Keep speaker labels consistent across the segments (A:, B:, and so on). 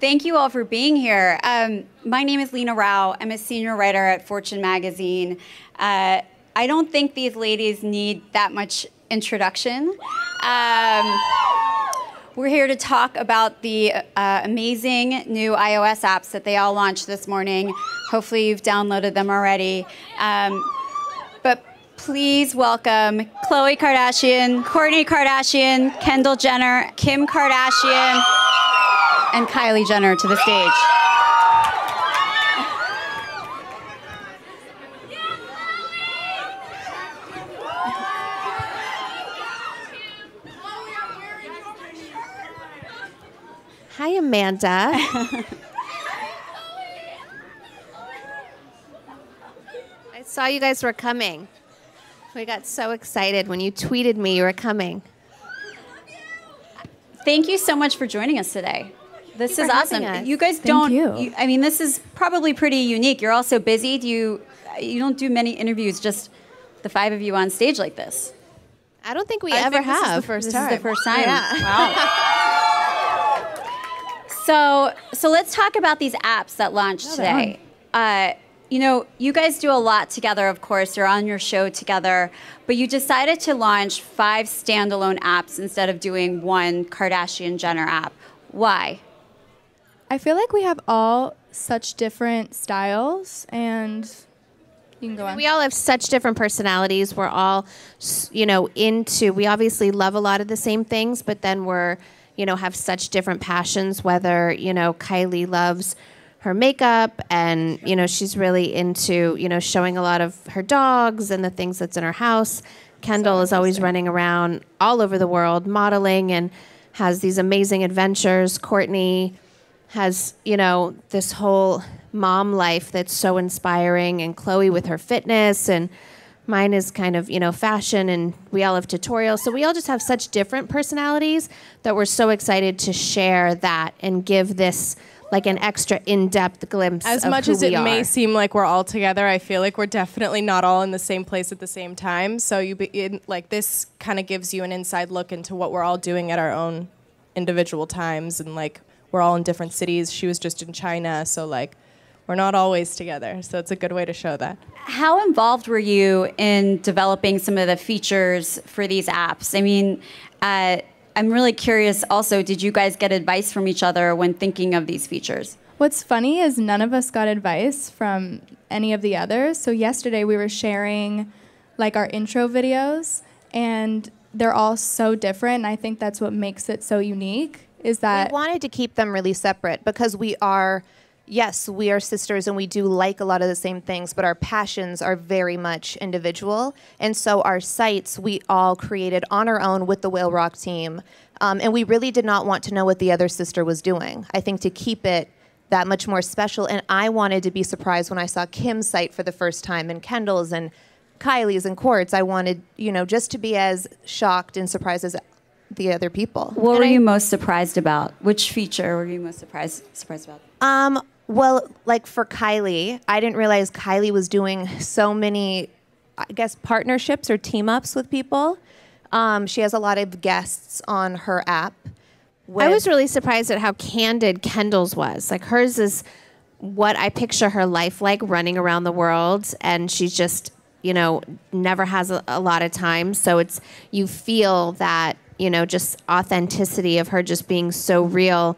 A: Thank you all for being here. My name is Lena Rao. I'm a senior writer at Fortune magazine. I don't think these ladies need that much introduction. We're here to talk about the amazing new iOS apps that they all launched this morning. Hopefully you've downloaded them already. But please welcome Khloe Kardashian, Kourtney Kardashian, Kendall Jenner, Kim Kardashian, and Kylie Jenner to the stage.
B: Hi, Amanda. I saw you guys were coming. We got so excited when you tweeted me you were coming.
A: Thank you so much for joining us today. This is awesome. You guys I mean, this is probably pretty unique. You're all so busy. You don't do many interviews, just the five of you on stage like this.
B: I don't think we ever have.
A: This is the first time. Yeah. Wow. So let's talk about these apps that launched today. You know, you guys do a lot together, of course. You're on your show together. But you decided to launch 5 standalone apps instead of doing one Kardashian-Jenner app. Why?
C: I feel like we have all such different styles, and you can go on.
B: We all have such different personalities. We're all, we obviously love a lot of the same things, but then we're, have such different passions, whether, Kylie loves her makeup and, she's really into, showing a lot of her dogs and the things that's in her house. Kendall is always running around all over the world modeling and has these amazing adventures. Kourtney has, this whole mom life that's so inspiring, and Khloe with her fitness, and mine is kind of, fashion, and we all have tutorials. So we all just have such different personalities that we're so excited to share that and give this like an extra in-depth glimpse
D: as
B: of
D: much
B: who
D: as it
B: we are.
D: may seem like we're all together, I feel like we're definitely not all in the same place at the same time. So this kind of gives you an inside look into what we're all doing at our own individual times, and like we're all in different cities. She was just in China, so like we're not always together. So it's a good way to show that.
A: How involved were you in developing some of the features for these apps? I mean, I'm really curious also, did you guys get advice from each other when thinking of these features?
C: What's funny is none of us got advice from any of the others. So yesterday we were sharing like our intro videos, and they're all so different. And I think that's what makes it so unique, is that
E: we wanted to keep them really separate because we are sisters and we do like a lot of the same things, but our passions are very much individual. And so our sites, we all created on our own with the Whale Rock team. And we really did not want to know what the other sister was doing. I think to keep it that much more special. And I wanted to be surprised when I saw Kim's site for the first time, and Kendall's and Kylie's and Kourt's. I wanted, just to be as shocked and surprised as the other people.
A: What were you most surprised about? Which feature were you most surprised about?
E: Well, like for Kylie, I didn't realize Kylie was doing so many, I guess, partnerships or team-ups with people. She has a lot of guests on her app.
B: I was really surprised at how candid Kendall's was. Like, hers is what I picture her life like, running around the world, and she's just, never has a lot of time. So you feel that, just authenticity of her just being so real,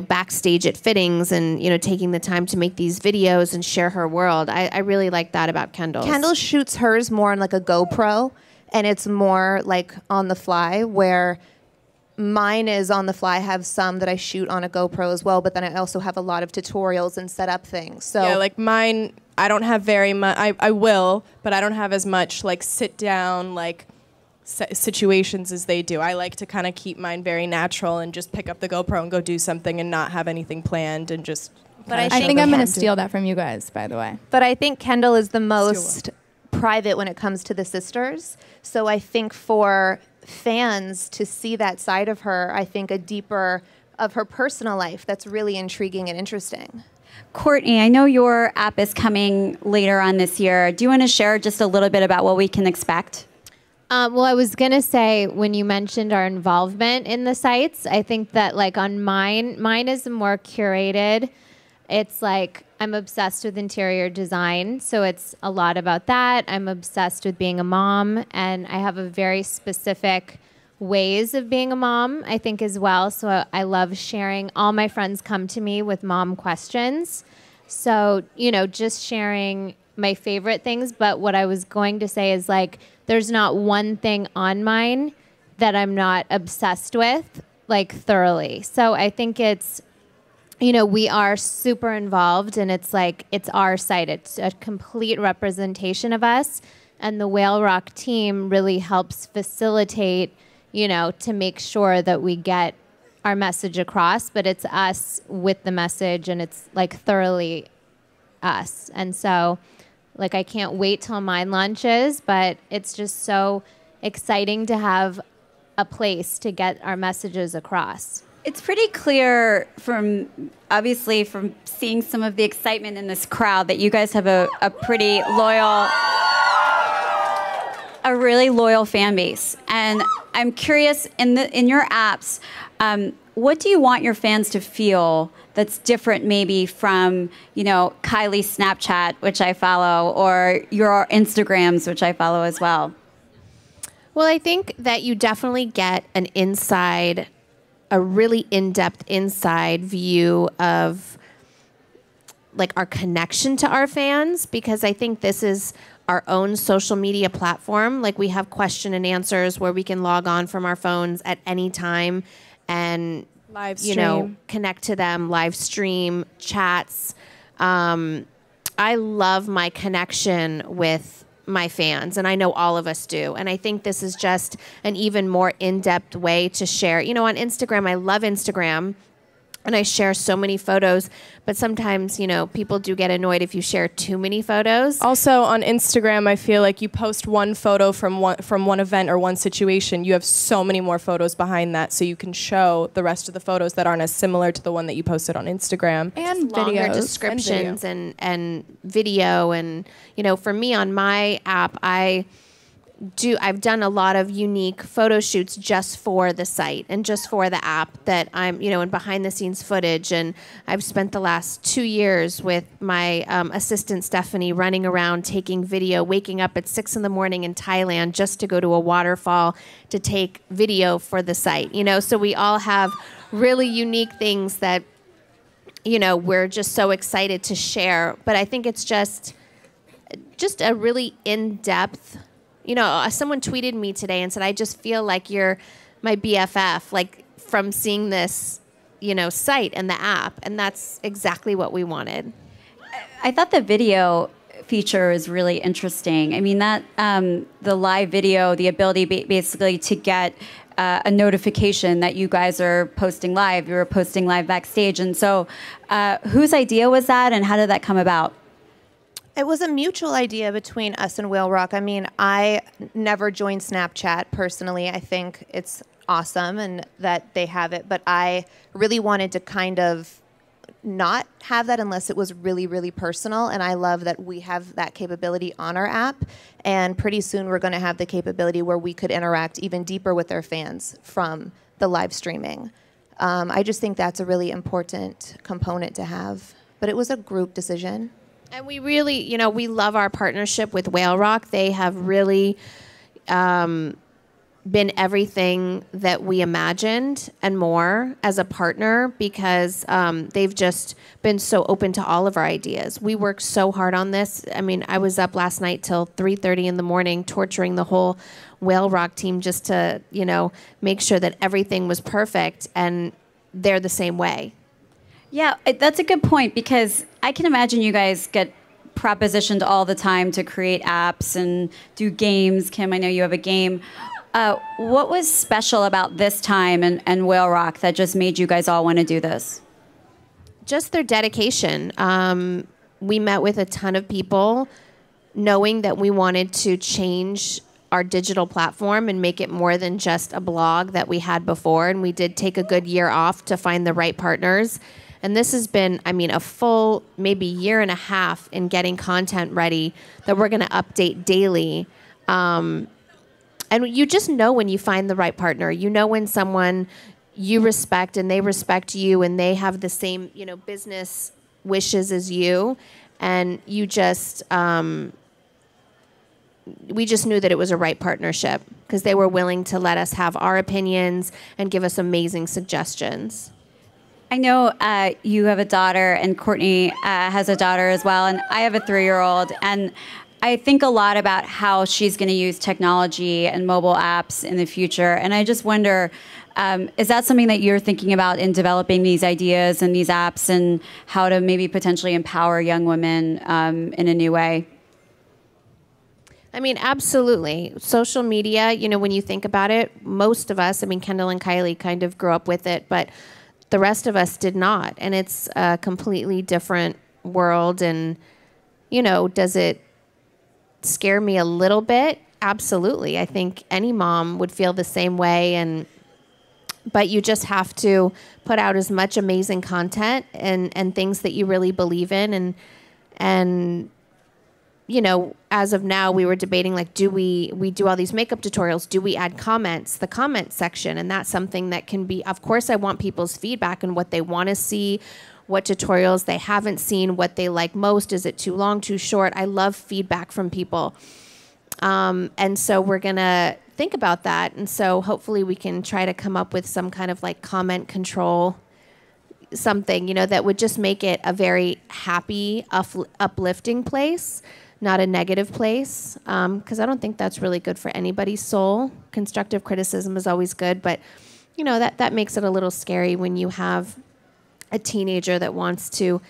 B: backstage at fittings and, taking the time to make these videos and share her world. I really like that about Kendall.
E: Kendall shoots hers more on like a GoPro, and it's more like on the fly, where mine is on the fly. I have some that I shoot on a GoPro as well, but then I also have a lot of tutorials and set up things. So
D: yeah, like mine, I don't have very much, I will, but I don't have as much like sit down, like situations as they do. I like to kind of keep mine very natural and just pick up the GoPro and go do something and not have anything planned and just.
C: But I think I'm going to steal that from you guys, by the way.
E: But I think Kendall is the most private when it comes to the sisters. So I think for fans to see that side of her, I think a deeper of her personal life, that's really intriguing and interesting.
A: Kourtney, I know your app is coming later on this year. Do you want to share just a little bit about what we can expect?
F: Well, I was going to say, when you mentioned our involvement in the sites, I think that like on mine is more curated. It's like I'm obsessed with interior design, so it's a lot about that. I'm obsessed with being a mom, and I have a very specific ways of being a mom, I think, as well. So I love sharing. All my friends come to me with mom questions. So, just sharing my favorite things. But what I was going to say is like, there's not one thing on mine that I'm not obsessed with, like thoroughly. So I think it's, we are super involved, and it's like, it's our site. It's a complete representation of us. And the Whale Rock team really helps facilitate, to make sure that we get our message across, but it's us with the message, and it's like thoroughly us. And so like, I can't wait till mine launches, but it's just so exciting to have a place to get our messages across.
A: It's pretty clear from seeing some of the excitement in this crowd that you guys have a really loyal fan base. And I'm curious, in your apps, what do you want your fans to feel that's different maybe from, Kylie's Snapchat, which I follow, or your Instagrams, which I follow as well?
B: Well, I think that you definitely get a really in-depth inside view of like our connection to our fans, because I think this is our own social media platform. Like, we have question and answers where we can log on from our phones at any time and
D: live stream,
B: connect to them, live stream, chats. I love my connection with my fans, and I know all of us do. And I think this is just an even more in-depth way to share. On Instagram, I love Instagram, and I share so many photos, but sometimes, people do get annoyed if you share too many photos.
D: Also on Instagram, I feel like you post one photo from one event or one situation, you have so many more photos behind that, so you can show the rest of the photos that aren't as similar to the one that you posted on Instagram.
C: And
B: longer
C: videos.
B: descriptions and video. And, for me on my app, I've done a lot of unique photo shoots just for the site and just for the app that I'm, and behind the scenes footage. And I've spent the last 2 years with my assistant Stephanie running around taking video, waking up at 6 a.m. in Thailand just to go to a waterfall to take video for the site. So we all have really unique things that, we're just so excited to share. But I think it's just a really in-depth. Someone tweeted me today and said, I just feel like you're my BFF, like from seeing this, site and the app. And that's exactly what we wanted.
A: I thought the video feature is really interesting. I mean, that the live video, the ability basically to get a notification that you guys are posting live, you were posting live backstage. And so whose idea was that, and how did that come about?
E: It was a mutual idea between us and Whale Rock. I mean, I never joined Snapchat personally. I think it's awesome and that they have it, but I really wanted to kind of not have that unless it was really, really personal. And I love that we have that capability on our app. And pretty soon we're going to have the capability where we could interact even deeper with our fans from the live streaming. I just think that's a really important component to have. But it was a group decision.
B: And we really, we love our partnership with Whale Rock. They have really been everything that we imagined and more as a partner, because they've just been so open to all of our ideas. We worked so hard on this. I mean, I was up last night till 3:30 in the morning torturing the whole Whale Rock team just to, make sure that everything was perfect, and they're the same way.
A: Yeah, that's a good point, because I can imagine you guys get propositioned all the time to create apps and do games. Kim, I know you have a game. What was special about this time and Whale Rock that just made you guys all want to do this?
B: Just their dedication. We met with a ton of people knowing that we wanted to change our digital platform and make it more than just a blog that we had before. And we did take a good year off to find the right partners. And this has been, a full maybe year and a half in getting content ready that we're going to update daily. and you just know when you find the right partner. You know when someone you respect and they respect you and they have the same, business wishes as you, and you just we just knew that it was a right partnership because they were willing to let us have our opinions and give us amazing suggestions.
A: I know you have a daughter, and Kourtney has a daughter as well, and I have a 3-year-old, and I think a lot about how she's going to use technology and mobile apps in the future, and I just wonder, is that something that you're thinking about in developing these ideas and these apps and how to maybe potentially empower young women in a new way?
B: I mean, absolutely. Social media, when you think about it, most of us, Kendall and Kylie kind of grew up with it, but the rest of us did not. And it's a completely different world. And, does it scare me a little bit? Absolutely. I think any mom would feel the same way. But you just have to put out as much amazing content and things that you really believe in. And as of now, we were debating, do we do all these makeup tutorials? Do we add comments, the comment section? And that's something that can be, of course, I want people's feedback and what they want to see, what tutorials they haven't seen, what they like most. Is it too long, too short? I love feedback from people. And so we're going to think about that. And so hopefully we can try to come up with some kind of comment control, something, that would just make it a very happy, uplifting place. Not a negative place, because I don't think that's really good for anybody's soul. Constructive criticism is always good, but that makes it a little scary when you have a teenager that wants to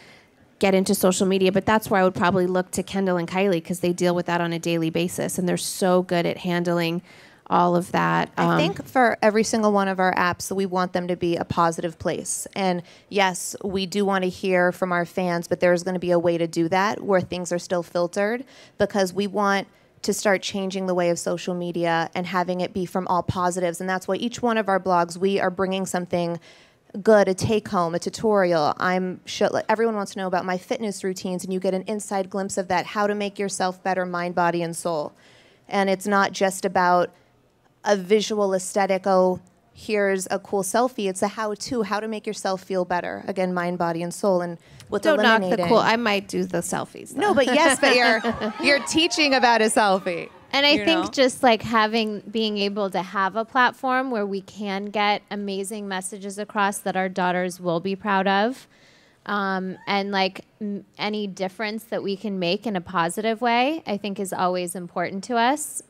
B: get into social media. But that's where I would probably look to Kendall and Kylie, because they deal with that on a daily basis, and they're so good at handling all of that.
E: I think for every single one of our apps, we want them to be a positive place. And yes, we do want to hear from our fans, but there's going to be a way to do that where things are still filtered, because we want to start changing the way of social media and having it be from all positives. And that's why each one of our blogs, we are bringing something good, a take home, a tutorial. I'm sure everyone wants to know about my fitness routines, and you get an inside glimpse of that, how to make yourself better, mind, body, and soul. And it's not just about a visual aesthetic, here's a cool selfie. It's a how-to, how to make yourself feel better. Again, mind, body, and soul. And with
B: Don't knock
E: eliminating...
B: the cool. I might do the selfies, though.
E: No, but yes, but you're teaching about a selfie.
F: And I think just being able to have a platform where we can get amazing messages across that our daughters will be proud of. And any difference that we can make in a positive way, I think is always important to us.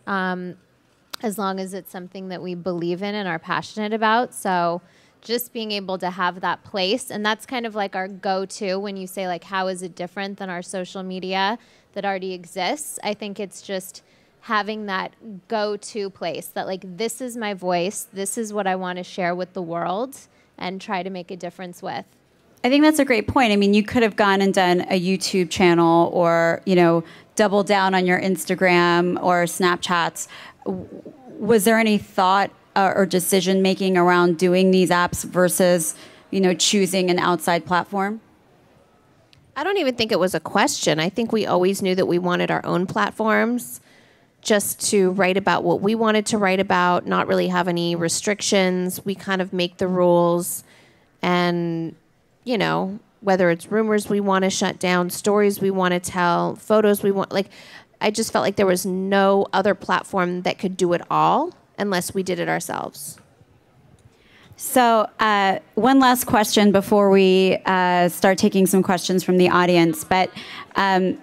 F: As long as it's something that we believe in and are passionate about. So just being able to have that place, and that's kind of our go-to when you say how is it different than our social media that already exists. I think it's just having that go-to place that this is my voice, this is what I want to share with the world and try to make a difference with.
A: I think that's a great point. You could have gone and done a YouTube channel or, double down on your Instagram or Snapchats. Was there any thought or decision making around doing these apps versus, choosing an outside platform?
B: I don't even think it was a question. I think we always knew that we wanted our own platforms just to write about what we wanted to write about, not really have any restrictions. We kind of make the rules, and, whether it's rumors we want to shut down, stories we want to tell, photos we want, I just felt like there was no other platform that could do it all unless we did it ourselves.
A: So one last question before we start taking some questions from the audience. But I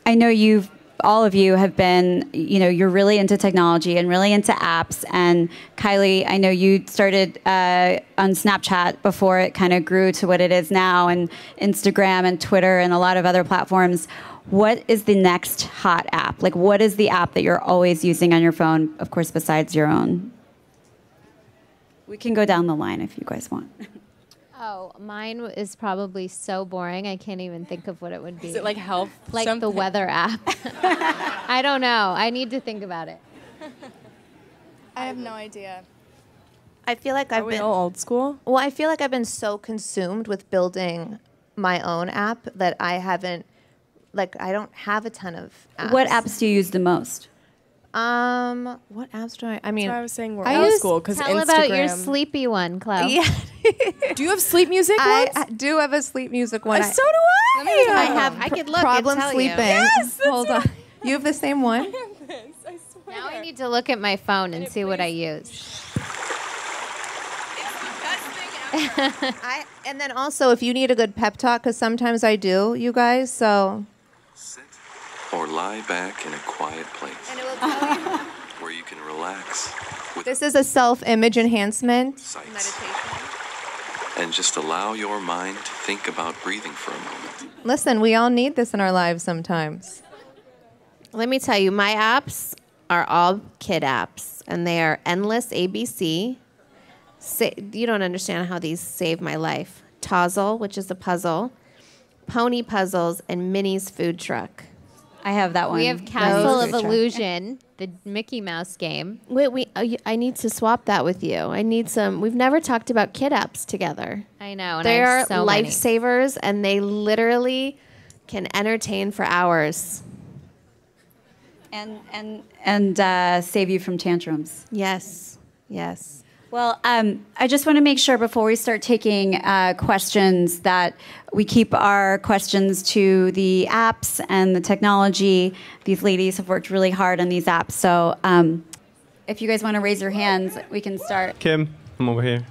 A: know all of you have been, you're really into technology and really into apps. And Kylie, I know you started on Snapchat before it kind of grew to what it is now, and Instagram and Twitter and a lot of other platforms. What is the next hot app? What is the app that you're always using on your phone, of course, besides your own? We can go down the line if you guys want.
F: Oh, mine is probably so boring. I can't even think of what it would be.
D: Is it health?
F: The weather app. I don't know. I need to think about it.
C: I have no idea.
E: I feel like I've been
D: all old school.
E: Well, I feel like I've been so consumed with building my own app that I haven't, I don't have a ton of apps.
A: What apps do you use the most?
E: What apps do I mean,
D: That's why I was saying we're
C: I
D: old
C: use-
D: school because
F: Tell
D: Instagram.
F: about your sleepy one, Chloe.
E: yeah,
D: Do you have sleep music ones?
E: I do have a sleep music one.
D: So do I.
E: I have
B: I could look and
E: problem
B: tell you.
E: sleeping.
D: Yes,
E: Hold on. You have the same one?
D: I swear.
F: Now I need to look at my phone and see what I use.
E: And then also, if you need a good pep talk, because sometimes I do, you guys. So
G: Sit or lie back in a quiet place
E: and it will tell you.
G: where you can relax with
E: This is a self-image enhancement
G: sights
E: meditation.
G: and just allow your mind to think about breathing for a moment.
E: Listen, we all need this in our lives sometimes.
B: Let me tell you, my apps are all kid apps, and they are Endless ABC. You don't understand how these save my life. Tozzle, which is a puzzle, Pony Puzzles, and Minnie's Food Truck.
A: I have that one.
F: We have Castle of
A: Those.
F: Illusion, the Mickey Mouse game.
B: Wait, I need to swap that with you. I need some. We've never talked about kid apps together.
F: I know, and
B: They
F: I
B: are
F: have so many.
B: lifesavers, and they literally can entertain for hours.
A: And save you from tantrums.
B: Yes, yes.
A: Well, I just want to make sure before we start taking questions that we keep our questions to the apps and the technology. These ladies have worked really hard on these apps. So if you guys want to raise your hands, we can start.
H: Kim, I'm over here.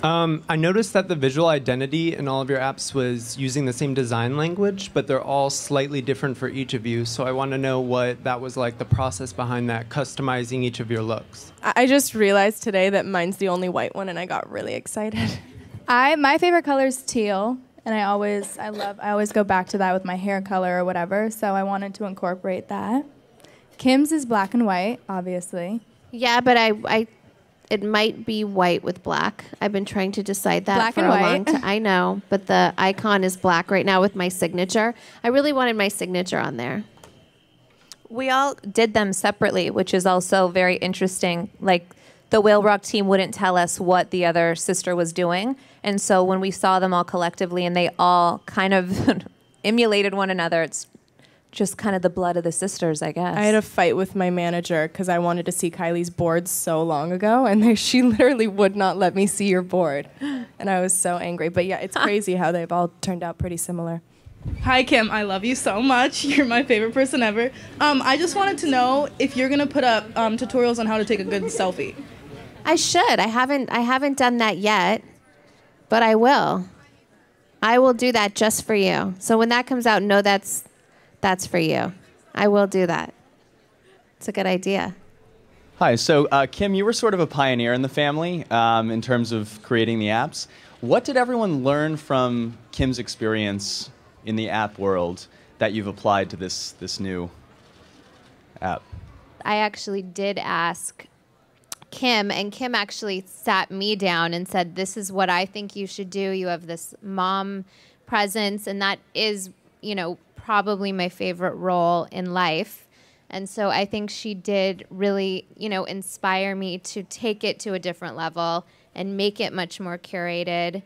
H: I noticed that the visual identity in all of your apps was using the same design language, but they're all slightly different for each of you. So I want to know what that was like, the process behind that, customizing each of your looks.
D: I just realized today that mine's the only white one, and I got really excited.
C: My favorite color is teal, and I always go back to that with my hair color or whatever. So I wanted to incorporate that. Kim's is black and white, obviously.
B: Yeah, but it might be white with black. I've been trying to decide that
C: Black
B: for
C: and
B: a
C: white.
B: long time. I know, but the icon is black right now with my signature. I really wanted my signature on there.
E: We all did them separately, which is also very interesting. Like, the Whale Rock team wouldn't tell us what the other sister was doing. And so when we saw them all collectively and they all kind of emulated one another, it's just kind of the blood of the sisters, I guess.
D: I had a fight with my manager because I wanted to see Kylie's board so long ago, and she literally would not let me see your board. And I was so angry. But yeah, it's crazy how they've all turned out pretty similar.
I: Hi, Kim. I love you so much. You're my favorite person ever. I just wanted to know if you're gonna put up tutorials on how to take a good selfie.
B: I should. I haven't done that yet, but I will. I will do that just for you. So when that comes out, know that's for you. I will do that. It's a good idea.
J: Hi, so Kim, you were sort of a pioneer in the family in terms of creating the apps. What did everyone learn from Kim's experience in the app world that you've applied to this new app?
F: I actually did ask Kim, and Kim actually sat me down and said, this is what I think you should do. You have this mom presence, and that is, probably my favorite role in life. And so I think she did really, inspire me to take it to a different level and make it much more curated.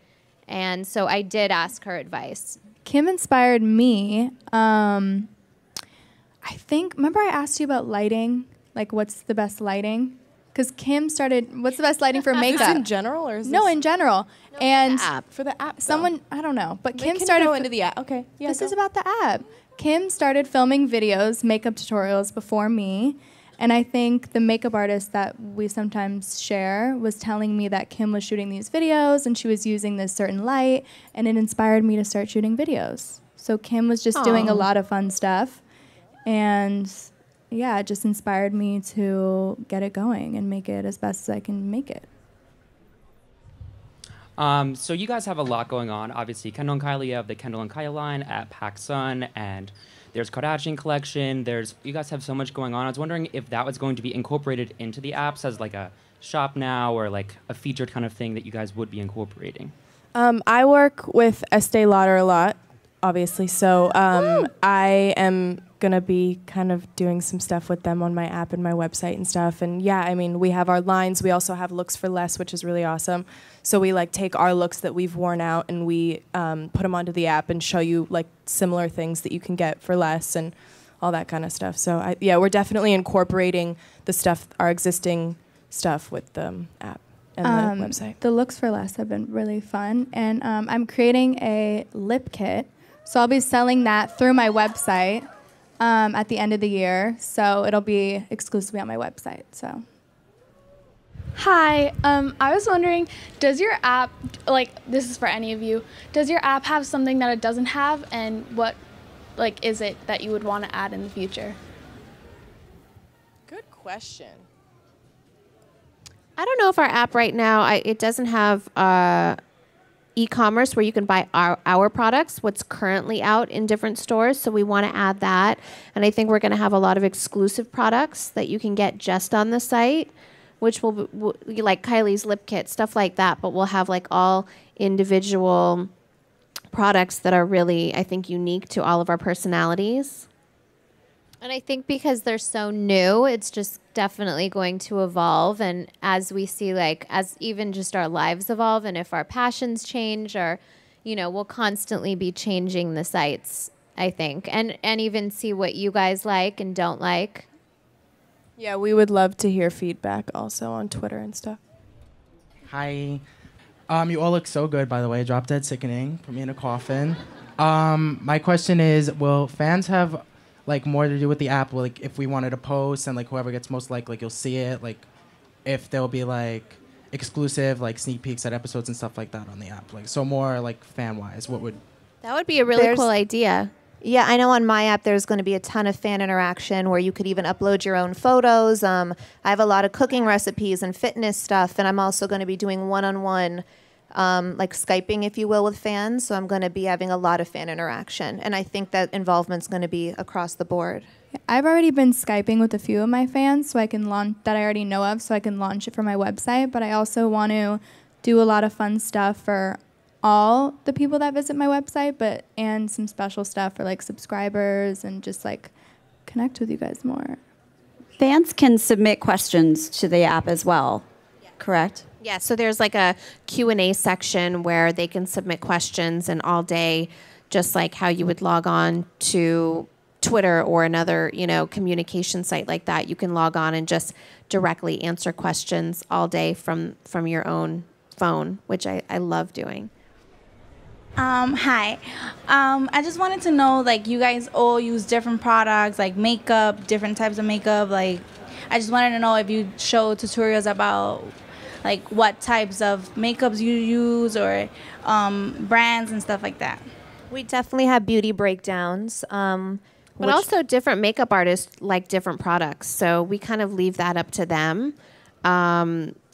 F: And so I did ask her advice.
C: Kim inspired me. I think, remember I asked you about lighting? Like, what's the best lighting? Because Kim started, what's the best lighting for makeup?
D: Is this in general, or is
C: No,
D: this
C: in general. And
D: for the app?
C: someone, I don't know, but
D: We
C: Kim
D: can
C: started
D: go into the app. Okay, yeah.
C: this
D: go.
C: is about the app. Kim started filming videos, makeup tutorials before me. And I think the makeup artist that we sometimes share was telling me that Kim was shooting these videos and she was using this certain light, and it inspired me to start shooting videos. So Kim was just doing a lot of fun stuff. And yeah, it just inspired me to get it going and make it as best as I can make it.
K: So you guys have a lot going on. Obviously, Kendall and Kylie have the Kendall and Kylie line at PacSun, and there's Kardashian collection. You guys have so much going on. I was wondering if that was going to be incorporated into the apps as like a shop now or like a featured kind of thing that you guys would be incorporating.
D: I work with Estee Lauder a lot, obviously. So I am going to be kind of doing some stuff with them on my app and my website and stuff. And yeah, I mean, we have our lines. We also have looks for less, which is really awesome. So we like take our looks that we've worn out and we put them onto the app and show you like similar things that you can get for less and all that kind of stuff. So yeah, we're definitely incorporating the stuff, our existing stuff with the app and the website.
C: The looks for less have been really fun, and I'm creating a lip kit, so I'll be selling that through my website at the end of the year. So it'll be exclusively on my website. So.
L: Hi, I was wondering, does your app, like, this is for any of you, does your app have something that it doesn't have, and what, like, is it that you would want to add in the future?
D: Good question.
B: I don't know if our app right now, it doesn't have e-commerce where you can buy our products, what's currently out in different stores. So we want to add that. And I think we're going to have a lot of exclusive products that you can get just on the site, which will be like Kylie's lip kit, stuff like that. But we'll have like all individual products that are really, I think, unique to all of our personalities.
F: And I think because they're so new, it's just definitely going to evolve. And as we see, like, as even just our lives evolve, and if our passions change, or, you know, we'll constantly be changing the sites, I think, and even see what you guys like and don't like.
D: Yeah, we would love to hear feedback also on Twitter and stuff.
M: Hi. You all look so good, by the way. Drop Dead Sickening. Put me in a coffin. My question is, will fans have like more to do with the app? Like if we wanted to post and like whoever gets most like you'll see it, like if there'll be like exclusive like sneak peeks at episodes and stuff like that on the app. Like so more like fan wise, what would
B: that would be a really cool idea.
E: Yeah, I know on my app there's going to be a ton of fan interaction where you could even upload your own photos. I have a lot of cooking recipes and fitness stuff, and I'm also going to be doing one-on-one, like Skyping, if you will, with fans. So I'm going to be having a lot of fan interaction, and I think that involvement's going to be across the board.
C: I've already been Skyping with a few of my fans, so I can launch that I already know of, so I can launch it for my website. But I also want to do a lot of fun stuff for all the people that visit my website, and some special stuff for like subscribers and just like connect with you guys more.
A: Fans can submit questions to the app as well, correct?
B: Yeah, so there's like a Q&A section where they can submit questions, and all day, just like how you would log on to Twitter or another, you know, communication site like that, you can log on and just directly answer questions all day from your own phone, which I love doing.
N: Hi. I just wanted to know, like, you guys all use different products, like makeup, different types of makeup. Like, I just wanted to know if you show tutorials about, like, what types of makeups you use or brands and stuff like that.
E: We definitely have beauty breakdowns.
B: But also different makeup artists like different products. So we kind of leave that up to them.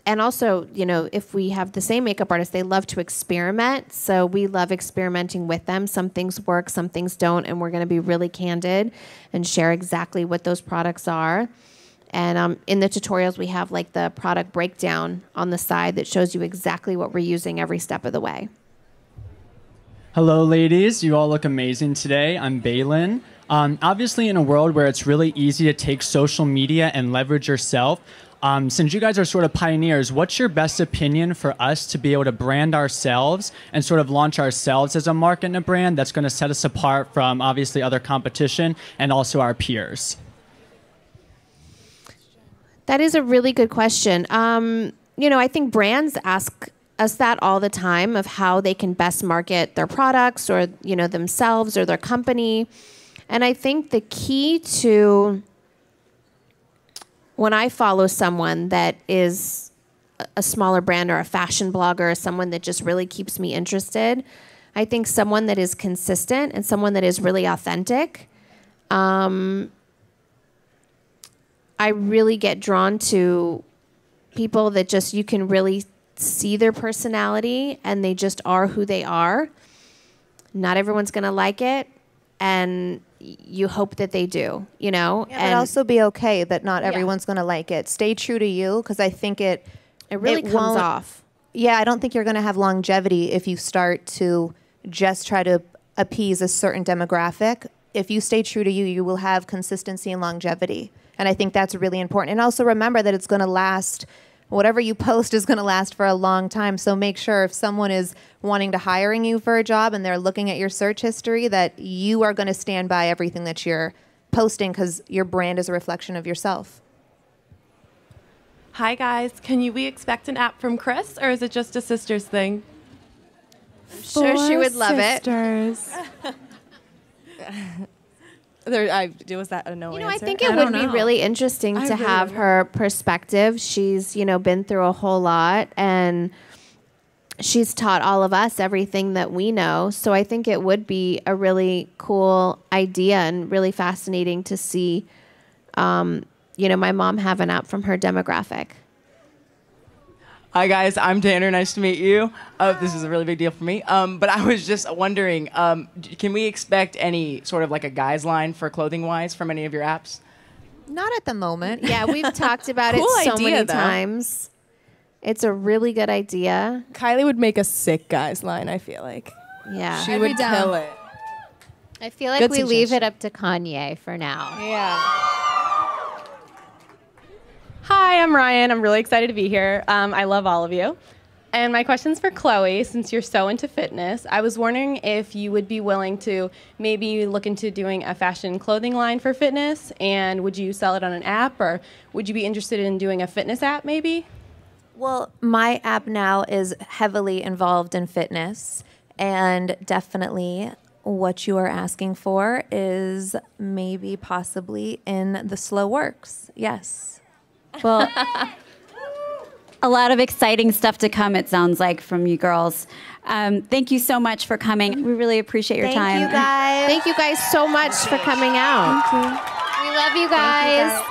B: And also, you know, if we have the same makeup artist, they love to experiment. So we love experimenting with them. Some things work, some things don't. And we're going to be really candid and share exactly what those products are. And in the tutorials, we have like the product breakdown on the side that shows you exactly what we're using every step of the way.
O: Hello, ladies. You all look amazing today. I'm Balin. Obviously, in a world where it's really easy to take social media and leverage yourself, since you guys are sort of pioneers, what's your best opinion for us to be able to brand ourselves and sort of launch ourselves as a market and a brand that's going to set us apart from obviously other competition and also our peers?
B: That is a really good question. You know, I think brands ask us that all the time of how they can best market their products or, you know, themselves or their company. And I think the key to when I follow someone that is a smaller brand or a fashion blogger or someone that just really keeps me interested, I think someone that is consistent and someone that is really authentic, I really get drawn to people that just, you can really see their personality and they just are who they are. Not everyone's going to like it. And you hope that they do, you know?
E: Yeah, and also be okay that not everyone's going to like it. Stay true to you, because I think it
B: really comes off.
E: Yeah, I don't think you're going to have longevity if you start to just try to appease a certain demographic. If you stay true to you, you will have consistency and longevity. And I think that's really important. And also remember that it's going to last. Whatever you post is going to last for a long time. So make sure if someone is wanting to hiring you for a job and they're looking at your search history, that you are going to stand by everything that you're posting because your brand is a reflection of yourself.
P: Hi guys, we expect an app from Chris, or is it just a sisters thing?
B: I'm sure she would love it.
D: Was that a no answer?
B: I think it would be really interesting to have her perspective. She's, been through a whole lot, and she's taught all of us everything that we know. So I think it would be a really cool idea and really fascinating to see, my mom have an app from her demographic.
Q: Hi guys, I'm Tanner. Nice to meet you. This is a really big deal for me. But I was just wondering, can we expect any sort of like a guys line for clothing-wise from any of your apps?
E: Not at the moment.
B: Yeah, we've talked about it so many times. It's a really good idea.
D: Kylie would make a sick guys line, I feel like.
B: Yeah.
D: She would kill it.
F: I feel like we leave it up to Kanye for now.
P: Yeah. Hi, I'm Ryan. I'm really excited to be here. I love all of you. And my question's for Khloe, since you're so into fitness. I was wondering if you would be willing to maybe look into doing a fashion clothing line for fitness, and would you sell it on an app, or would you be interested in doing a fitness app maybe?
E: Well, my app now is heavily involved in fitness, and definitely what you are asking for is maybe possibly in the slow works. Yes.
A: Well, a lot of exciting stuff to come, it sounds like, from you girls. Thank you so much for coming. We really appreciate your time.
E: Thank you, guys.
B: Thank you guys so much for coming out.
F: We love you guys.